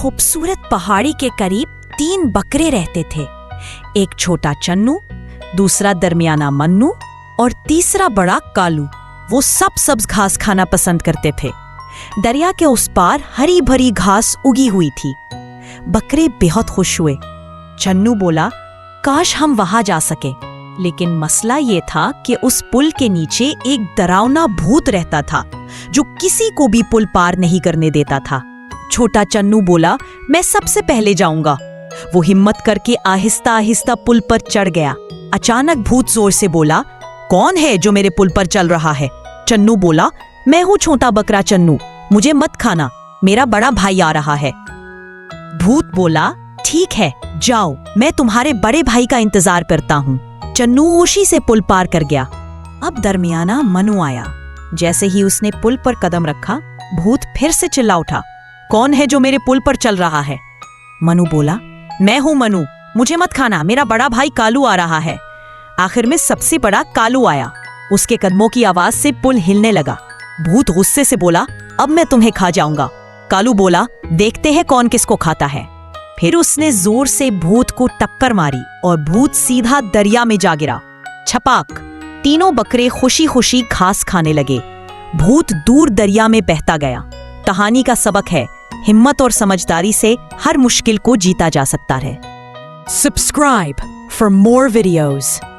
खूबसूरत पहाड़ी के करीब 3 बकरे रहते थे। एक छोटा चन्नू, दूसरा दरमियाना मन्नू और तीसरा बड़ा कालू। वो सब सब्ज घास खाना पसंद करते थे। दरिया के उस पार हरी भरी घास उगी हुई थी। बकरे बेहद खुश हुए। चन्नू बोला, काश हम वहां जा सके, लेकिन मसला ये था कि उस पुल के नीचे एक डरावना भूत रहता था जो किसी को भी पुल पार नहीं करने देता था। छोटा चन्नू बोला, मैं सबसे पहले जाऊंगा। वो हिम्मत करके आहिस्ता आहिस्ता पुल पर चढ़ गया। अचानक भूत जोर से बोला, कौन है जो मेरे पुल पर चल रहा है? चन्नू बोला, मैं हूं छोटा बकरा चन्नू, मुझे मत खाना, मेरा बड़ा भाई आ रहा है। भूत बोला, ठीक है, जाओ, मैं तुम्हारे बड़े भाई का इंतजार करता हूं। चन्नू खुशी से पुल पार कर गया। अब दरमियाना मनु आया। जैसे ही उसने पुल पर कदम रखा, भूत फिर से चिल्ला उठा, कौन है जो मेरे पुल पर चल रहा है? मनु बोला, मैं हूं मनु, मुझे मत खाना, मेरा बड़ा भाई कालू आ रहा है। आखिर में सबसे बड़ा कालू आया। उसके कदमों की आवाज से पुल हिलने लगा। भूत गुस्से से बोला, अब मैं तुम्हें खा जाऊंगा। कालू बोला, देखते हैं कौन किसको खाता है। फिर उसने जोर से भूत को टक्कर मारी और भूत सीधा दरिया में जा गिरा। छपाक! तीनों बकरे खुशी खुशी घास खाने लगे। भूत दूर दरिया में बहता गया। कहानी का सबक है, हिम्मत और समझदारी से हर मुश्किल को जीता जा सकता है। Subscribe for more videos.